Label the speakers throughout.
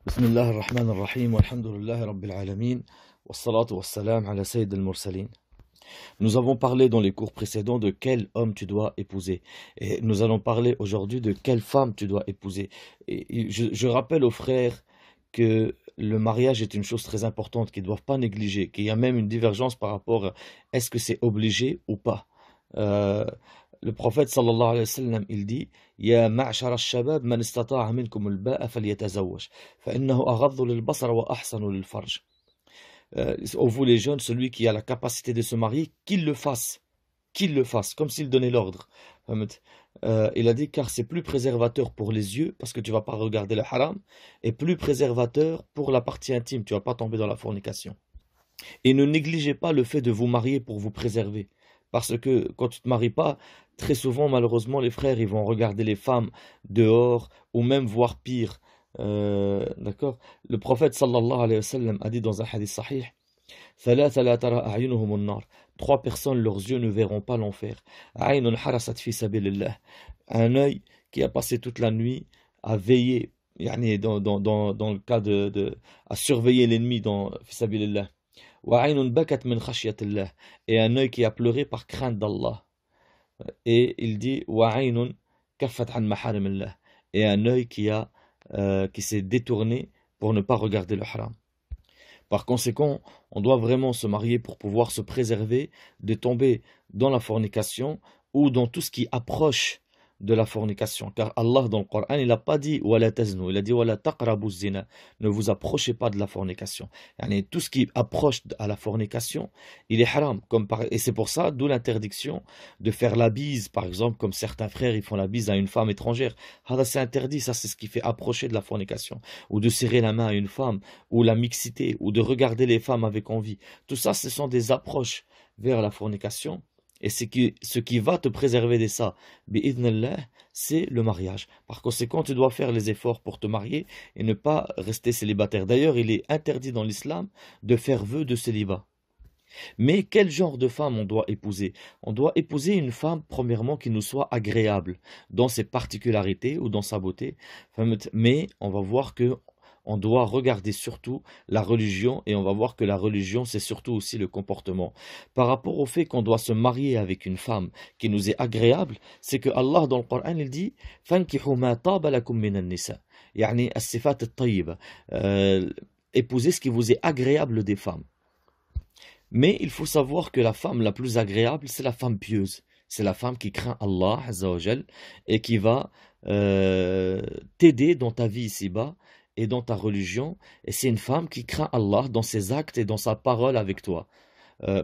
Speaker 1: بسم الله الرحمن الرحيم والحمد لله رب العالمين والصلاة والسلام على سيد المرسلين. Nous avons parlé dans les cours précédents de quel homme tu dois épouser. Et nous allons parler aujourd'hui de quelle femme tu dois épouser. Et je rappelle aux frères que le mariage est une chose très importante qu'ils ne doivent pas négliger, qu'il y a même une divergence par rapport à est-ce que c'est obligé ou pas. Euh, le prophète sallallahu alayhi wa sallam, il dit Ya ma'shar al-shabab man istata'a minkum al-ba'a falyatazawwaj fa innahu aghaddu lil-basar wa ahsanu lil-farj. Ô vous les jeunes, celui qui a la capacité de se marier, qu'il le fasse, comme s'il donnait l'ordre. Il a dit car c'est plus préservateur pour les yeux, parce que tu vas pas regarder le haram, et plus préservateur pour la partie intime, tu vas pas tomber dans la fornication. Et ne négligez pas le fait de vous marier pour vous préserver. Parce que quand tu ne te maries pas, très souvent, malheureusement, les frères, ils vont regarder les femmes dehors, ou même voir pire. D'accord? Le prophète sallallahu alayhi wa sallam a dit dans un hadith sahih, ثلاثة لا ترى أعينهم النار. Trois personnes, leurs yeux ne verront pas l'enfer. عين حرست في سبيل الله. Un œil qui a passé toute la nuit à veiller, يعني dans le cas à surveiller l'ennemi dans في سبيل الله. وعين بكت من خشية الله. Et un œil qui a pleuré par crainte d'Allah. Et il dit وعين كفت عن محارم الله. Et un œil qui s'est détourné pour ne pas regarder le haram. Par conséquent, on doit vraiment se marier pour pouvoir se préserver de tomber dans la fornication ou dans tout ce qui approche de la fornication. Car Allah dans le Coran, il n'a pas dit wala taznu, il a dit wala taqrabu zina, ne vous approchez pas de la fornication. Yani, tout ce qui approche à la fornication, il est haram. Et c'est pour ça, d'où l'interdiction de faire la bise, par exemple, comme certains frères, ils font la bise à une femme étrangère. C'est interdit, ça c'est ce qui fait approcher de la fornication. Ou de serrer la main à une femme, ou la mixité, ou de regarder les femmes avec envie. Tout ça, ce sont des approches vers la fornication. Et ce qui va te préserver de ça, c'est le mariage. Par conséquent, tu dois faire les efforts pour te marier et ne pas rester célibataire. D'ailleurs, il est interdit dans l'islam de faire vœu de célibat. Mais quel genre de femme on doit épouser? On doit épouser une femme, premièrement, qui nous soit agréable dans ses particularités ou dans sa beauté. Mais on va voir que on doit regarder surtout la religion et on va voir que la religion, c'est surtout aussi le comportement. Par rapport au fait qu'on doit se marier avec une femme qui nous est agréable, c'est que Allah dans le Coran, il dit « Fankihu ma taba lakum minan nisa » yani as-sifat at-tayyiba. Épousez ce qui vous est agréable des femmes. Mais il faut savoir que la femme la plus agréable, c'est la femme pieuse. C'est la femme qui craint Allah Azza wa Jal et qui va t'aider dans ta vie ici-bas et dans ta religion, et c'est une femme qui craint Allah dans ses actes et dans sa parole avec toi.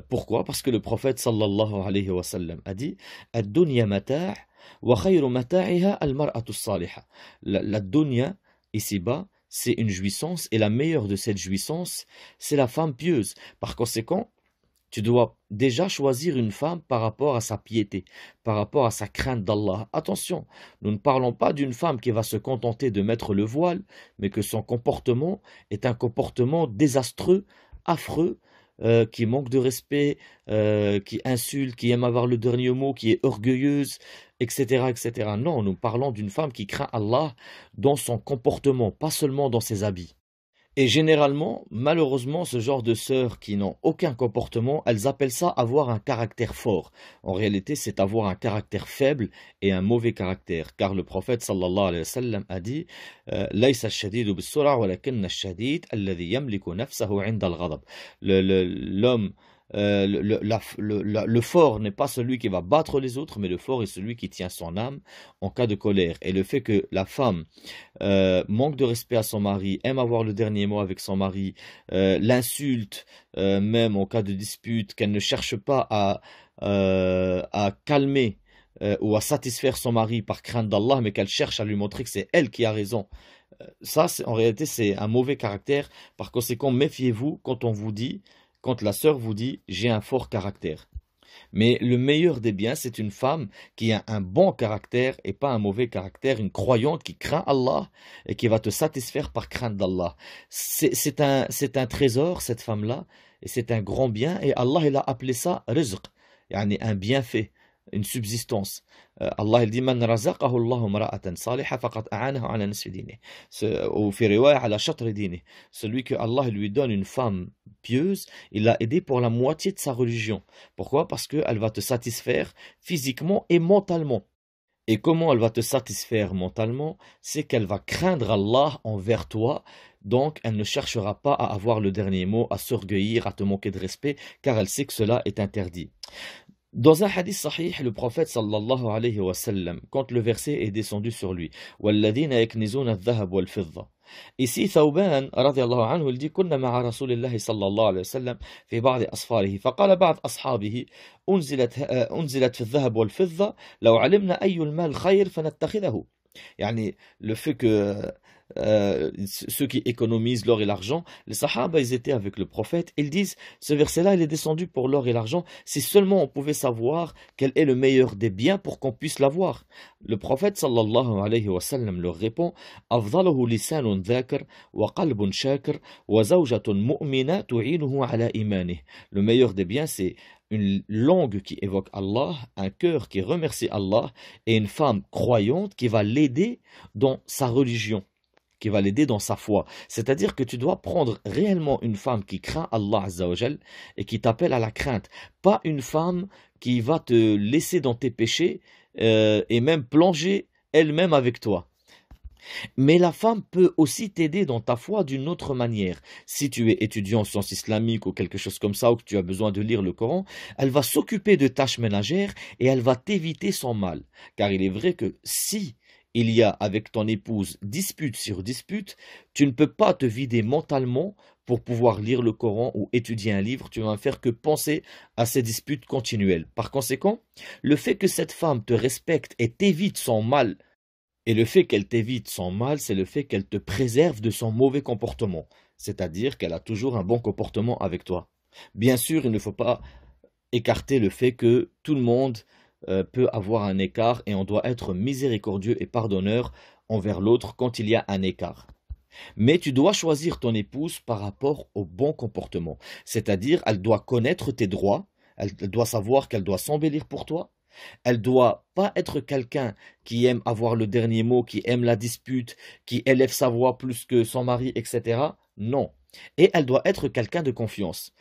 Speaker 1: Pourquoi? Parce que le prophète sallallahu alayhi wa sallam a dit Ad-dunya mata' wa khayru mata'iha al-mar'atu as-salihah. La dunya, ici-bas, c'est une jouissance, et la meilleure de cette jouissance, c'est la femme pieuse. Par conséquent, tu dois déjà choisir une femme par rapport à sa piété, par rapport à sa crainte d'Allah. Attention, nous ne parlons pas d'une femme qui va se contenter de mettre le voile, mais que son comportement est un comportement désastreux, affreux, qui manque de respect, qui insulte, qui aime avoir le dernier mot, qui est orgueilleuse, etc., etc. Non, nous parlons d'une femme qui craint Allah dans son comportement, pas seulement dans ses habits. Et généralement, malheureusement, ce genre de sœurs qui n'ont aucun comportement, elles appellent ça avoir un caractère fort. En réalité, c'est avoir un caractère faible et un mauvais caractère. Car le prophète sallallahu alayhi wa sallam a dit لَيْسَ الشَّدِيدُ بِالسُّرْعَةِ وَلَكِنَّ الشَّدِيدُ الَّذِي يَمْلِكُ نَفْسَهُ عِنْدَ الْغَضَبِ. L'homme, le fort n'est pas celui qui va battre les autres, mais le fort est celui qui tient son âme en cas de colère. Et le fait que la femme manque de respect à son mari, aime avoir le dernier mot avec son mari, l'insulte même en cas de dispute, qu'elle ne cherche pas à calmer ou à satisfaire son mari par crainte d'Allah, mais qu'elle cherche à lui montrer que c'est elle qui a raison. Ça, en réalité, c'est un mauvais caractère. Par conséquent, méfiez-vous quand la sœur vous dit « j'ai un fort caractère ». Mais le meilleur des biens, c'est une femme qui a un bon caractère et pas un mauvais caractère, une croyante qui craint Allah et qui va te satisfaire par crainte d'Allah. C'est un trésor, cette femme-là, et c'est un grand bien, et Allah il a appelé ça rizq, yani un bienfait. une subsistance. Allah il dit Man razaqahu Allahu mara'atan salihah faqad a'anahu ala nisfi dinihi. Ou fi riwaya ala shatr dinihi. Celui que Allah lui donne une femme pieuse, il l'a aidé pour la moitié de sa religion. Pourquoi? Parce qu'elle va te satisfaire physiquement et mentalement. Et comment elle va te satisfaire mentalement? C'est qu'elle va craindre Allah envers toi, donc elle ne cherchera pas à avoir le dernier mot, à s'orgueillir, à te manquer de respect, car elle sait que cela est interdit. Dans un hadith sahih, le prophète sallallahu alayhi wa sallam, quand le verset est descendu sur lui, وَالَّذِينَ يَكْنِزُونَ الذَّهَبَ وَالْفِضَّةَ. Ici, Thawban, radiallahu anhu, il dit كنا مع رسول الله صلى الله عليه وسلم في بعض أسفاره فقال بعض أصحابه أنزلت في الذهب والفضة لو علمنا أي المال خير فنتخذه. يعني le fait que ceux qui économisent l'or et l'argent, les sahaba ils étaient avec le prophète, ils disent ce verset là il est descendu pour l'or et l'argent, si seulement on pouvait savoir quel est le meilleur des biens pour qu'on puisse l'avoir. Le prophète sallallahu alayhi wa sallam leur répond afdaluhu lisanun dhakir wa qalbun shakir wa zawjatun mu'mina tu'inuhu ala imanih. Le meilleur des biens c'est une langue qui évoque Allah, un cœur qui remercie Allah et une femme croyante qui va l'aider dans sa religion, qui va l'aider dans sa foi. C'est-à-dire que tu dois prendre réellement une femme qui craint Allah Azza wa Jal et qui t'appelle à la crainte, pas une femme qui va te laisser dans tes péchés et même plonger elle-même avec toi. Mais la femme peut aussi t'aider dans ta foi d'une autre manière. Si tu es étudiant en sciences islamiques ou quelque chose comme ça, ou que tu as besoin de lire le Coran, elle va s'occuper de tâches ménagères et elle va t'éviter son mal. Car il est vrai que si il y a avec ton épouse dispute sur dispute, tu ne peux pas te vider mentalement pour pouvoir lire le Coran ou étudier un livre, tu vas faire que penser à ces disputes continuelles. Par conséquent, le fait que cette femme te respecte et t'évite son mal, et le fait qu'elle t'évite son mal, c'est le fait qu'elle te préserve de son mauvais comportement. C'est-à-dire qu'elle a toujours un bon comportement avec toi. Bien sûr, il ne faut pas écarter le fait que tout le monde peut avoir un écart et on doit être miséricordieux et pardonneur envers l'autre quand il y a un écart. Mais tu dois choisir ton épouse par rapport au bon comportement. C'est-à-dire, elle doit connaître tes droits, elle doit savoir qu'elle doit s'embellir pour toi. Elle doit pas être quelqu'un qui aime avoir le dernier mot, qui aime la dispute, qui élève sa voix plus que son mari, etc. Non. Et elle doit être quelqu'un de confiance.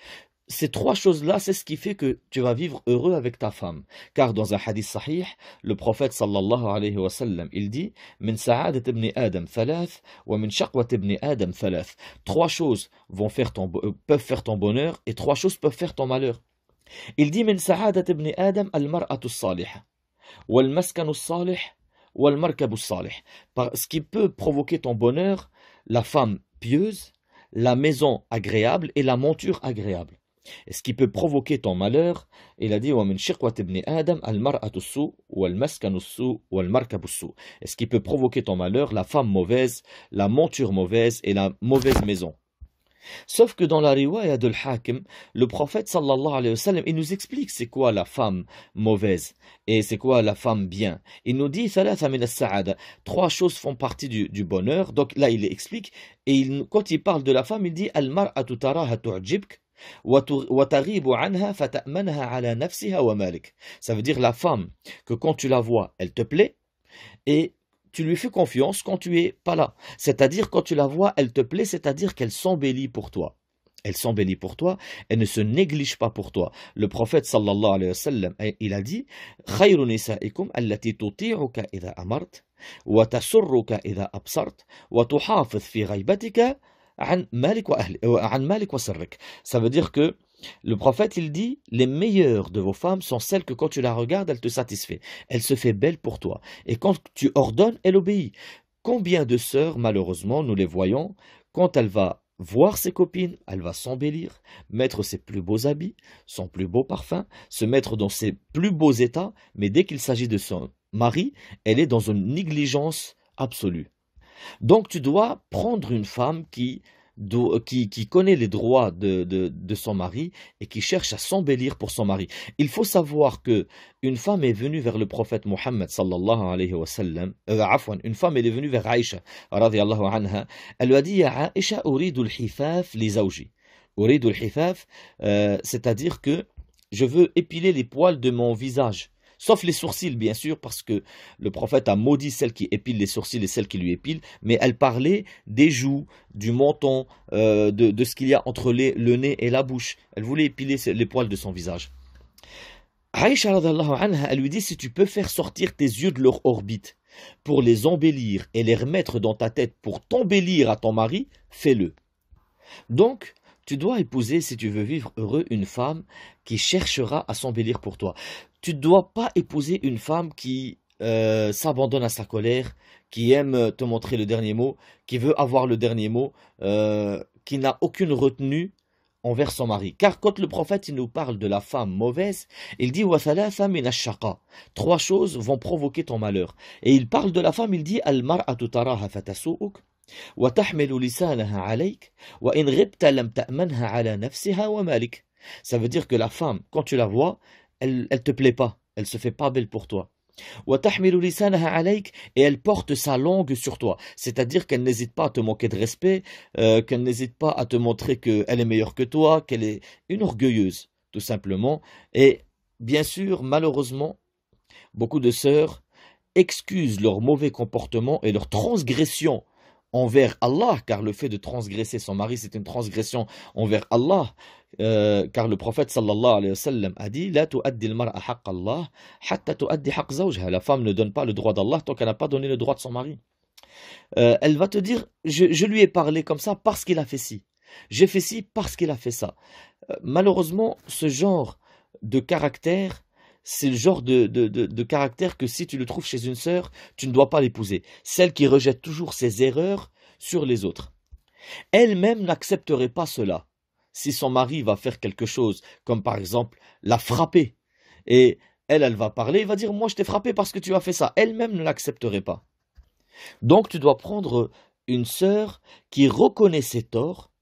Speaker 1: Ces trois choses-là, c'est ce qui fait que tu vas vivre heureux avec ta femme. Car dans un hadith sahih, le prophète sallallahu alayhi wa sallam, il dit Min sa'adat ibn Adam thalath wa min shaqwat ibn Adam thalath. Trois choses peuvent faire ton bonheur et trois choses peuvent faire ton malheur. Il dit Min sa'adat ibn Adam al-mar'atu as-salihah wal maskanu as-salih wal markabu as-salih. Ce qui peut provoquer ton bonheur, la femme pieuse, la maison agréable et la monture agréable. Et ce qui peut provoquer ton malheur, il a dit Wa min shiqwat ibn Adam al-mar'atu as-su wal maskanu as-su wal markabu as-su. Et ce qui peut provoquer ton malheur, la femme mauvaise, la monture mauvaise et la mauvaise maison. Sauf que dans la riwaya de l'Hakim, le prophète sallallahu alayhi wa sallam, il nous explique c'est quoi la femme mauvaise et c'est quoi la femme bien. Il nous dit thalatha min as-sa'ada. Trois choses font partie du bonheur. Donc là, il explique et quand il parle de la femme, il dit al-mar'atu taraha tu'jibk wa taghibu anha fata'manha ala nafsiha wa malik. Ça veut dire la femme que quand tu la vois, elle te plaît et tu lui fais confiance quand tu es pas là. C'est-à-dire, quand tu la vois, elle te plaît, c'est-à-dire qu'elle s'embellit pour toi. Elle s'embellit pour toi, elle ne se néglige pas pour toi. Le prophète sallallahu alayhi wa sallam, il a dit Khayru nisa'ikum allati tuti'uka idha amart, wa tasurruka idha absart, wa tuhafiz fi ghaybatika an malik wa sirrik. Ça veut dire que le prophète, il dit, les meilleures de vos femmes sont celles que quand tu la regardes, elle te satisfait. Elle se fait belle pour toi. Et quand tu ordonnes, elle obéit. Combien de sœurs, malheureusement, nous les voyons, quand elle va voir ses copines, elle va s'embellir, mettre ses plus beaux habits, son plus beau parfum, se mettre dans ses plus beaux états, mais dès qu'il s'agit de son mari, elle est dans une négligence absolue. Donc tu dois prendre une femme qui connaît les droits de son mari et qui cherche à s'embellir pour son mari. Il faut savoir que une femme est venue vers le prophète Mohammed sallallahu alayhi wa sallam, une femme est venue vers Aïcha radiyallahu anha, elle lui a dit Ya Aïcha uridu al-hifaf li zawji. Uridu al-hifaf, c'est-à-dire que je veux épiler les poils de mon visage. Sauf les sourcils, bien sûr, parce que le prophète a maudit celle qui épile les sourcils et celle qui lui épile, mais elle parlait des joues, du menton, de ce qu'il y a entre le nez et la bouche. Elle voulait épiler les poils de son visage. Aïcha radhiyallahu anha, elle lui dit, si tu peux faire sortir tes yeux de leur orbite pour les embellir et les remettre dans ta tête pour t'embellir à ton mari, fais-le. Donc, tu dois épouser, si tu veux vivre heureux, une femme qui cherchera à s'embellir pour toi. Tu ne dois pas épouser une femme qui s'abandonne à sa colère, qui aime te montrer le dernier mot, qui veut avoir le dernier mot, qui n'a aucune retenue envers son mari. Car quand le prophète il nous parle de la femme mauvaise, il dit وَثَلَاثَ مِنَ الشَّقَى. Trois choses vont provoquer ton malheur. Et il parle de la femme, il dit الْمَرْأَةُ تَرَاهَا فَتَسُوءُكَ وَتَحْمِلُ لِسَانَهَا عَلَيْكَ وَإِنْ غِبْتَ لَمْ تَأْمَنْهَا عَلَى نَفْسِهَا وَمَالِكَ. Ça veut dire que la femme, quand tu la vois, elle te plaît pas, elle se fait pas belle pour toi. وَتَحْمِلُ لِسَانَهَا عَلَيْكَ. Et elle porte sa langue sur toi. C'est-à-dire qu'elle n'hésite pas à te manquer de respect, qu'elle n'hésite pas à te montrer qu'elle est meilleure que toi, qu'elle est une orgueilleuse, tout simplement. Et bien sûr, malheureusement, beaucoup de sœurs excusent leur mauvais comportement et leur transgression envers Allah, car le fait de transgresser son mari, c'est une transgression envers Allah, car le prophète sallallahu alayhi wa sallam a dit La tu'addi al-mar'a haqq Allah hatta tu'addi haqq zawjha. La femme ne donne pas le droit d'Allah tant qu'elle n'a pas donné le droit de son mari. Elle va te dire je lui ai parlé comme ça parce qu'il a fait ci. J'ai fait ci parce qu'il a fait ça. Malheureusement, ce genre de caractère, c'est le genre de caractère que si tu le trouves chez une sœur, tu ne dois pas l'épouser. Celle qui rejette toujours ses erreurs sur les autres. Elle-même n'accepterait pas cela. Si son mari va faire quelque chose, comme par exemple la frapper, et elle va parler, elle va dire « Moi je t'ai frappé parce que tu as fait ça ». Elle-même ne l'accepterait pas. Donc tu dois prendre une sœur qui reconnaît ses torts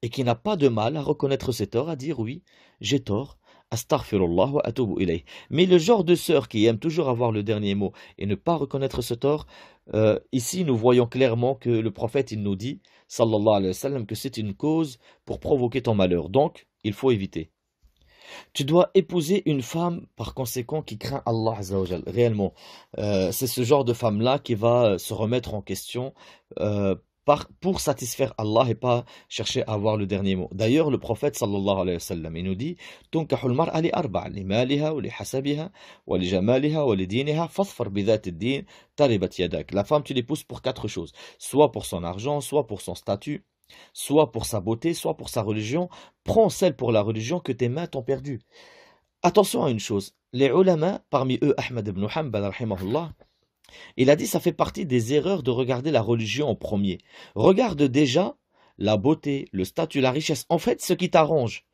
Speaker 1: et qui n'a pas de mal à reconnaître ses torts, à dire « Oui, j'ai tort ». Astaghfirullah wa atubu ilayh. Mais le genre de sœur qui aime toujours avoir le dernier mot et ne pas reconnaître ce tort, ici nous voyons clairement que le prophète il nous dit, sallallahu alayhi wa sallam, que c'est une cause pour provoquer ton malheur. Donc, il faut éviter. Tu dois épouser une femme, par conséquent, qui craint Allah Azza wa Jal. Réellement, c'est ce genre de femme-là qui va se remettre en question pour satisfaire Allah et pas chercher à avoir le dernier mot. D'ailleurs, le prophète sallallahu alayhi wa sallam, il nous dit Tunkahul mar'a li arba' li maliha wa li hasabiha wa li jamaliha wa li diniha fadhfar bi dhati ad-din taribat yadak. La femme, tu l'épouses pour quatre choses, soit pour son argent, soit pour son statut, soit pour sa beauté, soit pour sa religion. Prends celle pour la religion que tes mains t'ont perdue. Attention à une chose, les ulama, parmi eux Ahmad ibn Hanbal rahimahullah, il a dit ça fait partie des erreurs de regarder la religion en premier. Regarde déjà la beauté, le statut, la richesse. En fait, ce qui t'arrange.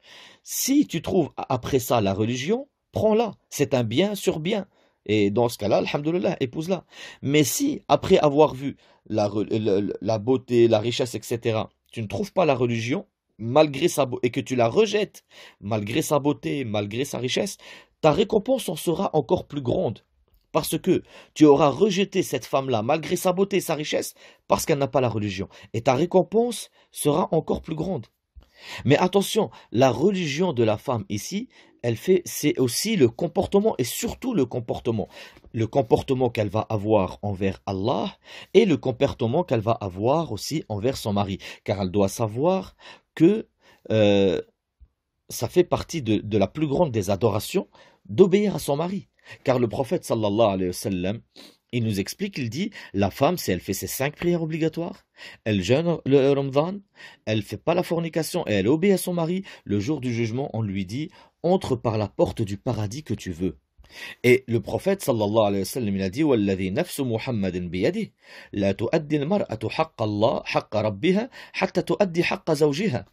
Speaker 1: Si tu trouves après ça la religion, prends-la. C'est un bien sur bien. Et dans ce cas-là, alhamdoulilah, épouse-la. Mais si, après avoir vu la beauté, la richesse, etc., tu ne trouves pas la religion, malgré sa beauté, et que tu la rejettes, malgré sa beauté, malgré sa richesse, ta récompense en sera encore plus grande. Parce que tu auras rejeté cette femme-là, malgré sa beauté et sa richesse, parce qu'elle n'a pas la religion. Et ta récompense sera encore plus grande. Mais attention, la religion de la femme ici, c'est aussi le comportement, et surtout le comportement. Le comportement qu'elle va avoir envers Allah, et le comportement qu'elle va avoir aussi envers son mari. Car elle doit savoir que ça fait partie de la plus grande des adorations, d'obéir à son mari. Car le prophète sallallahu alayhi wa sallam, il nous explique, il dit, la femme, si elle fait ses 5 prières obligatoires, elle jeûne le Ramadan, elle fait pas la fornication et elle obéit à son mari, le jour du jugement, on lui dit, entre par la porte du paradis que tu veux. Et le prophète sallallahu alayhi wa sallam, il a dit Walladhi nafsu Muhammadin biyadih la tuaddi al-mar'atu haqqa Allah haqqa rabbiha hatta tuaddi haqqa zawjiha.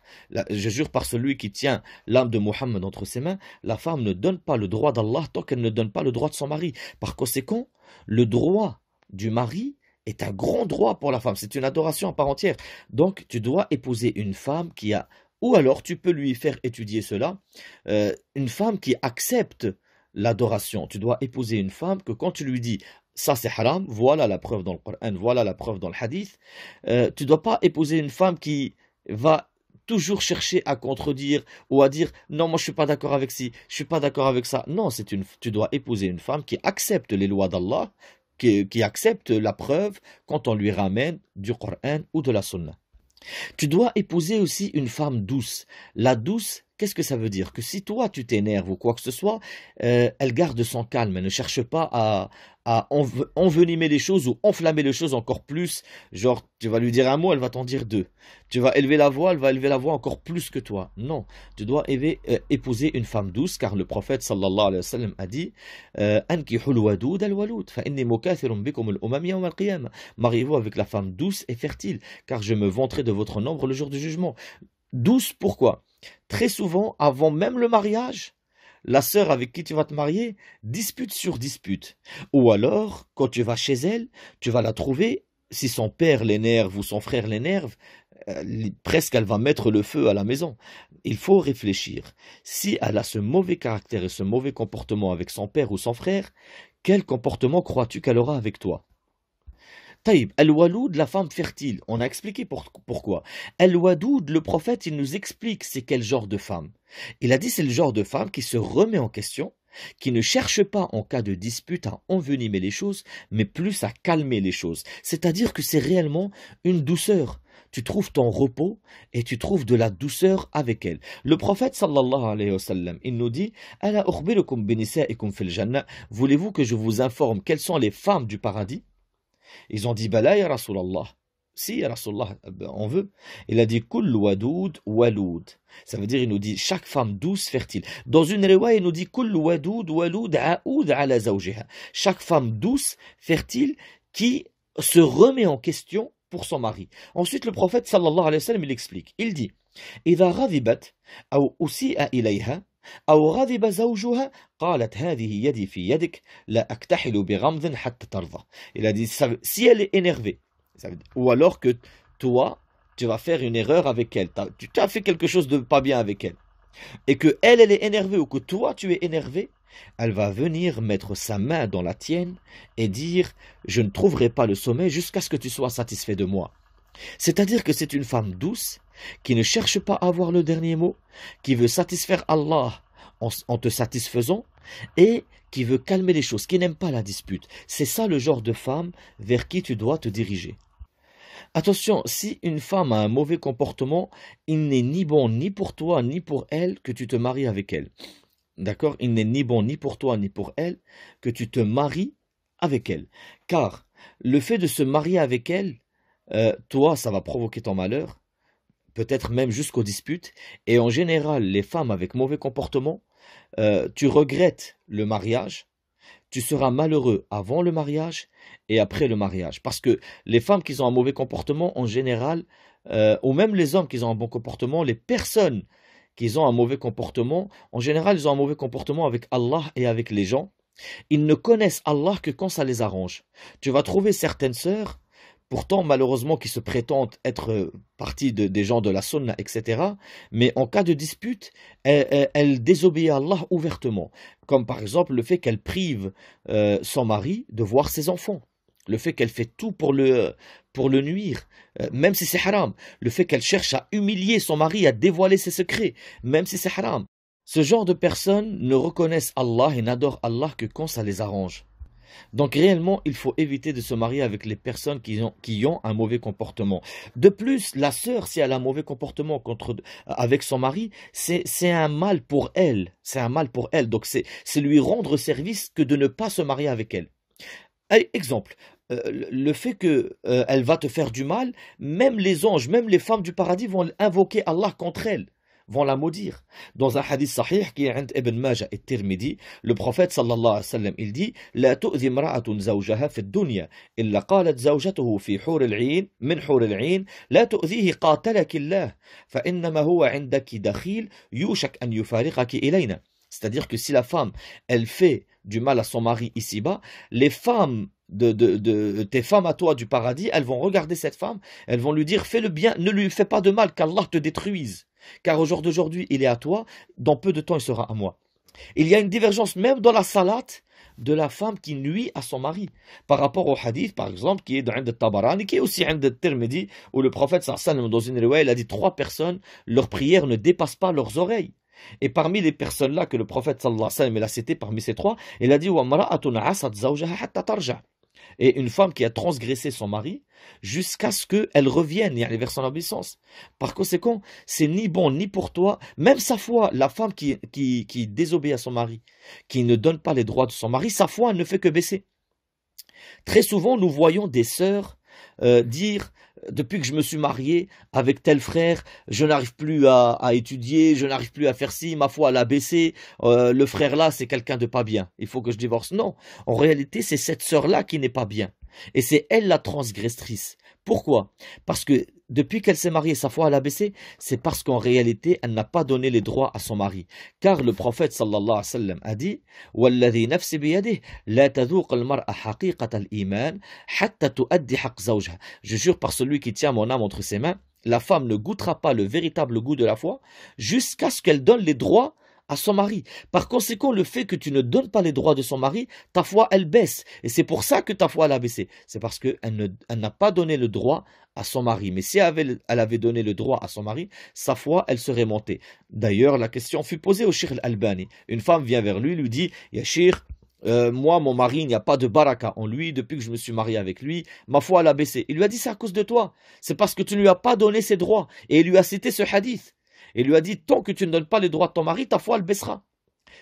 Speaker 1: Je jure par celui qui tient l'âme de Muhammad entre ses mains, la femme ne donne pas le droit d'Allah tant qu'elle ne donne pas le droit de son mari. Par conséquent, le droit du mari est un grand droit pour la femme, c'est une adoration à part entière. Donc tu dois épouser une femme qui a, ou alors tu peux lui faire étudier cela, une femme qui accepte l'adoration. Tu dois épouser une femme que quand tu lui dis ça c'est haram, voilà la preuve dans le Coran, voilà la preuve dans le hadith. Tu ne dois pas épouser une femme qui va toujours chercher à contredire ou à dire non, moi je suis pas d'accord avec ci, je suis pas d'accord avec ça. Non, tu dois épouser une femme qui accepte les lois d'Allah, qui accepte la preuve quand on lui ramène du Coran ou de la Sunna. Tu dois épouser aussi une femme douce. La douce, qu'est-ce que ça veut dire? Que si toi tu t'énerves ou quoi que ce soit, elle garde son calme, elle ne cherche pas à envenimer les choses ou enflammer les choses encore plus. Genre, tu vas lui dire un mot, elle va t'en dire deux. Tu vas élever la voix, elle va élever la voix encore plus que toi. Non, tu dois épouser une femme douce, car le prophète sallallahu alayhi wa sallam a dit Ankihul wadud al-walud, fa inni mukathirun bikum al-umam yawm al-qiyamah. Mariez-vous avec la femme douce et fertile, car je me vanterai de votre nombre le jour du jugement. Douce, pourquoi? Très souvent, avant même le mariage, la sœur avec qui tu vas te marier dispute sur dispute. Ou alors, quand tu vas chez elle, tu vas la trouver, si son père l'énerve ou son frère l'énerve, presque elle va mettre le feu à la maison. Il faut réfléchir. Si elle a ce mauvais caractère et ce mauvais comportement avec son père ou son frère, quel comportement crois-tu qu'elle aura avec toi? Taïb, Al-Waloud, la femme fertile, on a expliqué pourquoi. Al-Wadoud, le prophète, il nous explique c'est quel genre de femme. Il a dit c'est le genre de femme qui se remet en question, qui ne cherche pas en cas de dispute à envenimer les choses, mais plus à calmer les choses. C'est-à-dire que c'est réellement une douceur. Tu trouves ton repos et tu trouves de la douceur avec elle. Le prophète sallallahu alayhi wa sallam, il nous dit Ala ukhbirukum binisaikum fil jannah. Voulez-vous que je vous informe quelles sont les femmes du paradis? Ils ont dit, Bala ya Rasulallah. Si, ya Rasulallah, on veut. Il a dit, Kull wadoud waloud. Ça veut dire, il nous dit, chaque femme douce, fertile. Dans une riwaya, il nous dit, Kull wadoud waloud aoud ala zawjiha. Chaque femme douce, fertile, qui se remet en question pour son mari. Ensuite, le prophète, sallallahu alayhi wa sallam, il explique. Il dit, Idha ghadibat, aw usi'a ilayha, أو غضب زوجها قالت هذه يدي في يدك لا أكتحل بغمض حتى ترضى. Il a dit si elle est énervée, ou alors que toi tu vas faire une erreur avec elle, tu as fait quelque chose de pas bien avec elle, et que elle est énervée ou que toi tu es énervé, elle va venir mettre sa main dans la tienne et dire je ne trouverai pas le sommeil jusqu'à ce que tu sois satisfait de moi. C'est-à-dire que c'est une femme douce qui ne cherche pas à avoir le dernier mot, qui veut satisfaire Allah en te satisfaisant et qui veut calmer les choses, qui n'aime pas la dispute. C'est ça le genre de femme vers qui tu dois te diriger. Attention, si une femme a un mauvais comportement, il n'est ni bon ni pour toi ni pour elle que tu te maries avec elle. D'accord? Il n'est ni bon ni pour toi ni pour elle que tu te maries avec elle. Car le fait de se marier avec elle, toi, ça va provoquer ton malheur, peut-être même jusqu'aux disputes. Et en général, les femmes avec mauvais comportement, tu regrettes le mariage, tu seras malheureux avant le mariage et après le mariage. Parce que les femmes qui ont un mauvais comportement, en général, ou même les hommes qui ont un bon comportement, les personnes qui ont un mauvais comportement, en général, ils ont un mauvais comportement avec Allah et avec les gens. Ils ne connaissent Allah que quand ça les arrange. Tu vas trouver certaines sœurs, pourtant malheureusement qui se prétendent être partie des gens de la sunna, etc. Mais en cas de dispute, elle désobéit à Allah ouvertement. Comme par exemple le fait qu'elle prive son mari de voir ses enfants. Le fait qu'elle fait tout pour le nuire, même si c'est haram. Le fait qu'elle cherche à humilier son mari, à dévoiler ses secrets, même si c'est haram. Ce genre de personnes ne reconnaissent Allah et n'adorent Allah que quand ça les arrange. Donc réellement, il faut éviter de se marier avec les personnes qui ont un mauvais comportement. De plus, la sœur, si elle a un mauvais comportement avec son mari, c'est un mal pour elle. C'est un mal pour elle. Donc c'est lui rendre service que de ne pas se marier avec elle. Allez, exemple, le fait qu'elle va te faire du mal, même les anges, même les femmes du paradis vont invoquer Allah contre elle, vont la maudire. Dans un hadith sahih qui est عند Ibn Majah et Tirmidhi, le prophète sallallahu alayhi wa sallam, il dit لا تؤذي امرأة زوجها في الدنيا إلا قالت زوجته في حور العين من حور العين لا تؤذيه قاتلك الله فإنما هو عندك دخيل يوشك أن يفارقك إلينا. C'est-à-dire que si la femme, elle fait du mal à son mari ici-bas, les femmes tes femmes à toi du paradis, elles vont regarder cette femme, elles vont lui dire fais le bien, ne lui fais pas de mal, qu'Allah te détruise. Car au jour d'aujourd'hui, il est à toi, dans peu de temps, il sera à moi. Il y a une divergence même dans la salate de la femme qui nuit à son mari. Par rapport au hadith, par exemple, qui est dans le Tabarani, qui est aussi dans le Tirmidhi, où le prophète sallallahu alayhi wa sallam, dans une riwaya, il a dit 3 personnes, leur prière ne dépasse pas leurs oreilles. Et parmi les personnes-là que le prophète sallallahu alayhi wa sallam, il a cité parmi ces 3, il a dit وَامْرَأَةٌ عَصَتْ زَوْجَهَا حَتَّى تَرْجَعَ. Et une femme qui a transgressé son mari jusqu'à ce qu'elle revienne vers son obéissance. Par conséquent, c'est ni bon ni pour toi, même sa foi, la femme qui désobéit à son mari, qui ne donne pas les droits de son mari, sa foi ne fait que baisser. Très souvent, nous voyons des sœurs dire, depuis que je me suis mariée avec tel frère, je n'arrive plus à étudier, je n'arrive plus à faire ci, ma foi elle a baissé, le frère là c'est quelqu'un de pas bien, il faut que je divorce. Non, en réalité c'est cette sœur là qui n'est pas bien, et c'est elle la transgressrice. Pourquoi? Parce que depuis qu'elle s'est mariée, sa foi elle a baissé, c'est parce qu'en réalité elle n'a pas donné les droits à son mari. Car le prophète sallallahu alayhi wa sallam a dit وَالَّذِي نَفْسِ بِيَدِهِ لَا تَذُوقَ الْمَرْأَ حَقِيقَةَ الْإِيمَانِ حَتَّى تُؤَدِّ حَقَّ زَوْجِهَا. Je jure par celui qui tient mon âme entre ses mains, la femme ne goûtera pas le véritable goût de la foi jusqu'à ce qu'elle donne les droits à son mari. Par conséquent, le fait que tu ne donnes pas les droits de son mari, ta foi, elle baisse. Et c'est pour ça que ta foi, elle a baissé. C'est parce qu'elle n'a pas donné le droit à son mari. Mais si elle avait donné le droit à son mari, sa foi, elle serait montée. D'ailleurs, la question fut posée au Cheikh Al-Albani. Une femme vient vers lui dit « Ya Cheikh, moi, mon mari, il n'y a pas de baraka en lui depuis que je me suis marié avec lui. Ma foi, elle a baissé. » Il lui a dit « C'est à cause de toi. C'est parce que tu ne lui as pas donné ses droits. » Et il lui a cité ce hadith. Et lui a dit, tant que tu ne donnes pas les droits de ton mari, ta foi, elle baissera.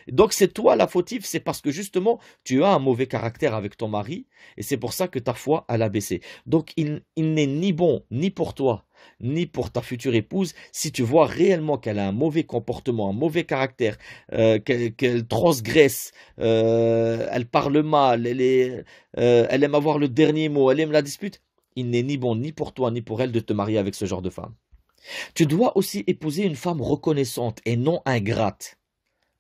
Speaker 1: Donc c'est toi la fautive, c'est parce que justement, tu as un mauvais caractère avec ton mari, et c'est pour ça que ta foi, elle a baissé. Donc il n'est ni bon, ni pour toi, ni pour ta future épouse, si tu vois réellement qu'elle a un mauvais comportement, un mauvais caractère, qu'elle transgresse, elle parle mal, elle aime avoir le dernier mot, elle aime la dispute, il n'est ni bon, ni pour toi, ni pour elle de te marier avec ce genre de femme. Tu dois aussi épouser une femme reconnaissante et non ingrate.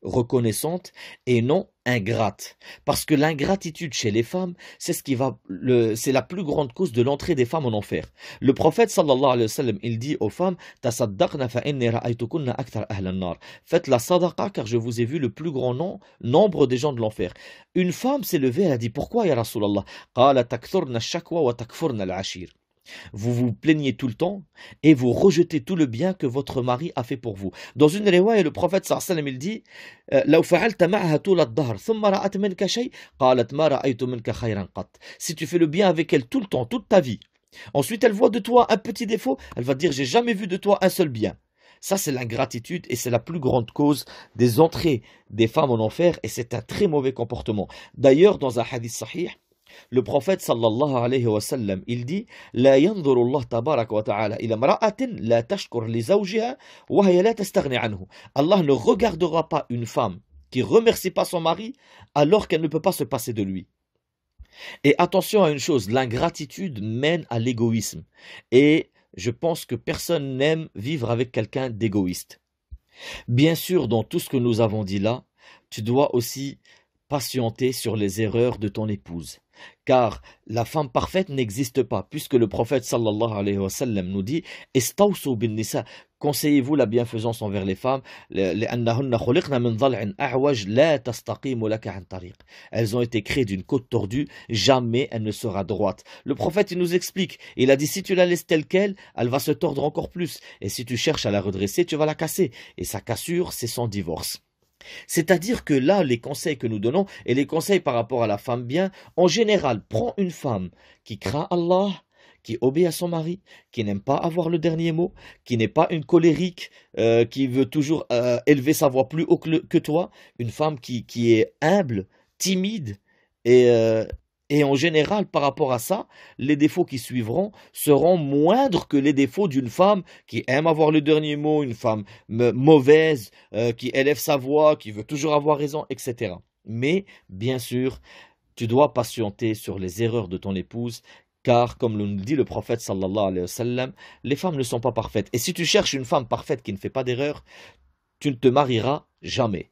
Speaker 1: Reconnaissante et non ingrate. Parce que l'ingratitude chez les femmes, c'est c'est la plus grande cause de l'entrée des femmes en enfer. Le prophète sallallahu alayhi wa sallam, il dit aux femmes, tasaddaqna fa inni ra'aytukunna akthar ahla an-nar. Faites la sadaqa car je vous ai vu le plus grand nombre des gens de l'enfer. Une femme s'est levée, elle a dit, pourquoi ya Rasulallah? Qala takthurna ash-shakwa wa takfurna al-ashir. Vous vous plaignez tout le temps et vous rejetez tout le bien que votre mari a fait pour vous. Dans une riwaya, le prophète sallallahu alayhi wa sallam, il dit لو فعلت معها طول الدهر ثم رأت منك شيء قالت ما رأيت منك خيرا قط. Si tu fais le bien avec elle tout le temps, toute ta vie, ensuite elle voit de toi un petit défaut, elle va dire j'ai jamais vu de toi un seul bien. Ça c'est l'ingratitude et c'est la plus grande cause des entrées des femmes en enfer et c'est un très mauvais comportement. D'ailleurs dans un hadith sahih, le prophète sallallahu alayhi wa sallam, il dit لا ينظر الله تبارك وتعالى إلى امرأة لا تشكر لزوجها وهي لا تستغني عنه. Allah ne regardera pas une femme qui remercie pas son mari alors qu'elle ne peut pas se passer de lui. Et attention à une chose, l'ingratitude mène à l'égoïsme. Et je pense que personne n'aime vivre avec quelqu'un d'égoïste. Bien sûr, dans tout ce que nous avons dit là, tu dois aussi patienter sur les erreurs de ton épouse. Car la femme parfaite n'existe pas, puisque le prophète sallallahu alayhi wa sallam nous dit « Istawsu bin nisa » conseillez-vous la bienfaisance envers les femmes. Elles ont été créées d'une côte tordue, jamais elle ne sera droite. Le prophète il nous explique, il a dit si tu la laisses telle qu'elle, elle va se tordre encore plus. Et si tu cherches à la redresser, tu vas la casser. Et sa cassure, c'est son divorce. C'est-à-dire que là, les conseils que nous donnons, et les conseils par rapport à la femme bien, en général, prends une femme qui craint Allah, qui obéit à son mari, qui n'aime pas avoir le dernier mot, qui n'est pas une colérique, qui veut toujours élever sa voix plus haut que toi, une femme qui est humble, timide, et en général, par rapport à ça, les défauts qui suivront seront moindres que les défauts d'une femme qui aime avoir le dernier mot, une femme mauvaise, qui élève sa voix, qui veut toujours avoir raison, etc. Mais, bien sûr, tu dois patienter sur les erreurs de ton épouse, car, comme nous dit le prophète sallallahu alayhi wa sallam, les femmes ne sont pas parfaites. Et si tu cherches une femme parfaite qui ne fait pas d'erreur, tu ne te marieras jamais.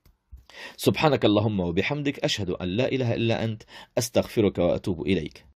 Speaker 1: سبحانك اللهم وبحمدك أشهد أن لا إله إلا أنت أستغفرك وأتوب إليك